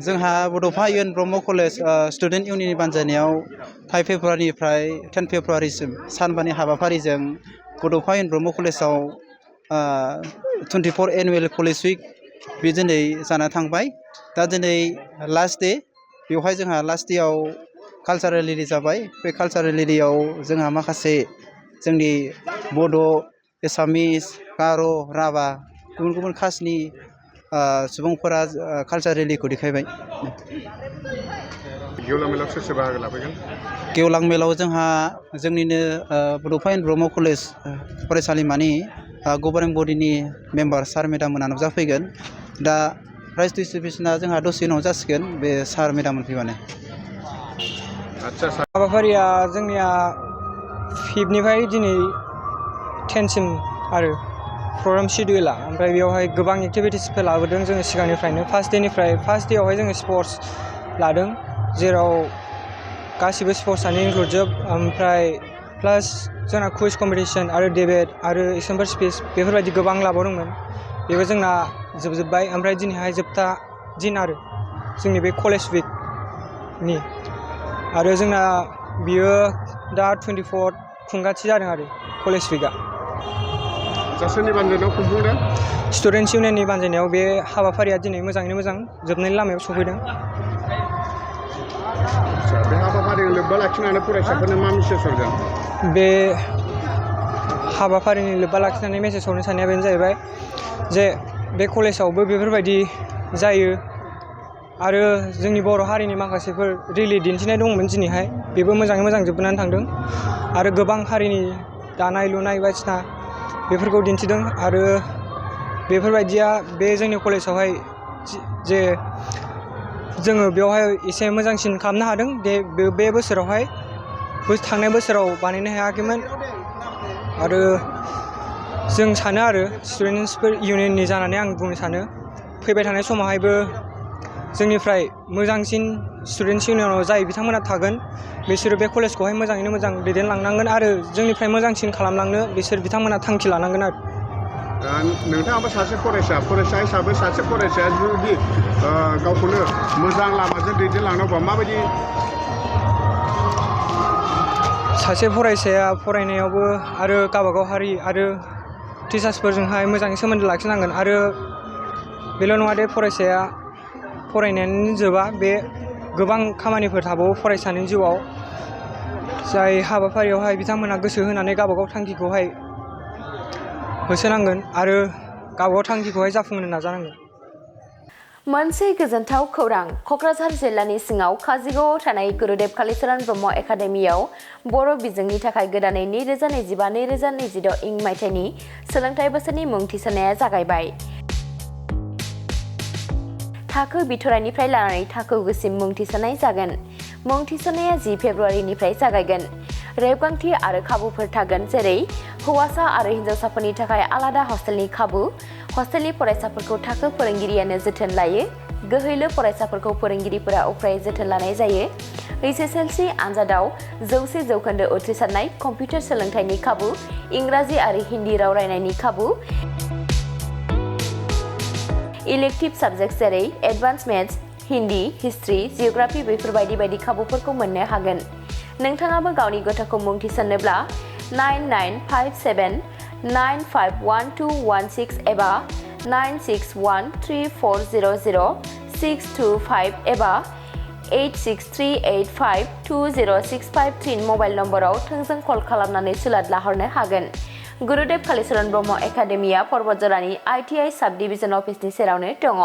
जोंहा Bodofa U N Brahma college student इउनियननि बानजायनायाव 5 फेब्रुवारिनिफ्राय 10 फेब्रुवारिसिम सानबानि हाबाफारिजों बड'फा इउ एन ब्रह्म कलेजाव 24 एनुवेल कलेज उइक बे दिनै जाना थांबाय दा दिनै लास्ट डे बेवहाय जोंहा लास्ट डेआव कालचारेल रेलि जाबाय बे कालचारेल रेलियाव जोंहा माखासे जोंनि बड' एसामिस गार' राभा गुबुन गुबुन कास्टनि सुबुंफोरा कालचार रेलिखौ देखायबाय गेवलां मेलाव सोर सोर बाहागो लाफैगोन गेवलां मेलाव जोंहा जोंनिनो बड'फा इउ एन ब्रह्म कलेज फरायसालिमानि गभर्निं बडिनि मेम्बार सार मेडाम मोना नुजाफैगोन दा प्राइज डिस्ट्रिबिउसना जोंहा दसे उनाव जासिगोन बे सार मेडाम मोनफैबानो आच्छा हाबाफारिया जोंनिया 5निफ्राय दिनै 10सिम आरो प्रग्राम शिडिउला ओमफ्राय बेयावहाय गोबां एक्टिभिटिसफोर लाबोदों जोङो सिगांनिफ्रायनो फार्स्ट डेआवहाय जोङो स्पर्ट्स लादों जेराव गासिबो स्पर्ट्सआनो इनक्लुड जोब ओमफ्राय प्लास जोंना कुइज कम्पिटिसन आरो डिबेट आरो एक्जाम्पल स्पिच बेफोरबायदि गोबां लाबावदोंमोन बेबो जोंना जोबजोब्बाय ओमफ्राय दिनैहाय जोबथा दिन आरो जोंनि बे कलेज उइकनि आरो जोंना बियो दा 24 खुंगाथि जादों आरो कलेज उइकआ सोरनि बानजायनायाव खुंफुंदों स्टुडेन्टस इउनियननि बानजायनायाव बे हाबाफारिया दिनै मोजाङैनो मोजां जोबनायनि लामायाव सफैदों बे हाबाफारिजों लोब्बा लाखिनानै फरायसाफोरनो मा मेसेज हरगोन बे हाबाफारिनि लोब्बा लाखिनानै मेसेज हरनो साननाया बेनो जाहैबाय जे बे कलेजावबो बेफोरबायदि जायो आरो जोंनि बर' हारिनि माखासेफोर रेलि दिन्थिनाय दंमोन दिनैहाय बेबो मोजाङै मोजां जोबनानै थांदों आरो गोबां हारिनि दानाय लुनाय बायदिसिना बेफोरखौ दिन्थिदों आरो बेफोरबायदिया बे जोंनि कलेजावहाय जे जोङो बेवहाय एसे मोजांसिन खालामनो हादों बे बोसोरावहाय थांनाय बोसोराव बानायनो हायाखैमोन आरो जों सानो आरो स्टुडेन्टसफोर इउनियननि जानानै आं बुंनो सानो फैबाय थानाय समावहायबो जोंनिफ्राय मोजांसिन स्टुडेन्टस इउनियनाव जाय बिथांमोना थागोन बिसोरो बे कलेजखौहाय मोजाङैनो मोजां दैदेनलांनांगोन आरो जोंनिफ्राय मोजांसिन खालामलांनो बिथांमोना थांखि लानांगोन आरो नोंथाङाबो सासे फरायसा हिसाबै सासे फरायसाया जुदि गावखौनो मोजां लामाजों दैदेनलांनांगौबा माबायदि सासे फरायसाया फरायनायावबो आरो गावबागाव हारि आरो टिचार्सफोरजोंहाय मोजाङै सोमोन्दो लाखिनांगोन आरो बेल' नङा दे फरायसाया फरायनायानो जोबा बे गोबां खामानिफोर थाबावो फरायसानि जिउआव जाय हाबाफारियावहाय बिथांमोनहा गोसो होनानै गावबागाव थांखिखौहाय होसोनांगोन आरो गावबागाव थांखिखौहाय जाफुंहोनो नाजानांगोन मोनसे गोजोनथाव खौरां क'क्राझार जिल्लानि सिङाव काजिगावआव थानाय गुरुदेव कालिचरन ब्रह्म एकाडेमियाव बर' बिजोंनि थाखाय गोदानै 2025-2026 इं मायथाइनि सोलोंथाइ बोसोरनि मुं थिसननाया जागायबाय थाखो बिथराइनिफ्राय लानानै थाखो गुसिम मुं थिसननाय जागोन मुं थिसननाया 10 फेब्रुवारिनिफ्राय जागायगोन रेबगान्थि आरो खाबुफोर थागोन जेरै हौवासा आरो हिन्जावसाफोरनि थाखाय आलादा हस्टेलनि खाबु हस्टेलनि फरायसाफोरखौ थाखो फोरोंगिरियानो जोथोन लायो गोहैलो फरायसाफोरखौ फोरोंगिरिफोरा उफ्रायै जोथोन लानाय जायो HSLC आनजादाव 100% उथ्रिसारनाय कम्पिउटार सोलोंथाइनि खाबु इंराजि आरो हिन्दी राव रायनायनि खाबु इलेक्टिभ साबजेक्ट जेरै advance maths Hindi history geography बेफोरबायदि बायदि खाबुफोरखौ मोननो हागोन नोंथाङाबो गावनि गथ'खौ मुं थिसननोब्ला 9957951216 एबा 9613400625 एबा 8638520653 मबाइल नम्बराव थोंजों कल खालामनानै सुलाद लाहरनो हागोन गुरुदेव कालिचरन ब्रह्म एकाडेमिया पर्बतजरानि ITI साब डिभिजन अफिसनि सेरावनो दङ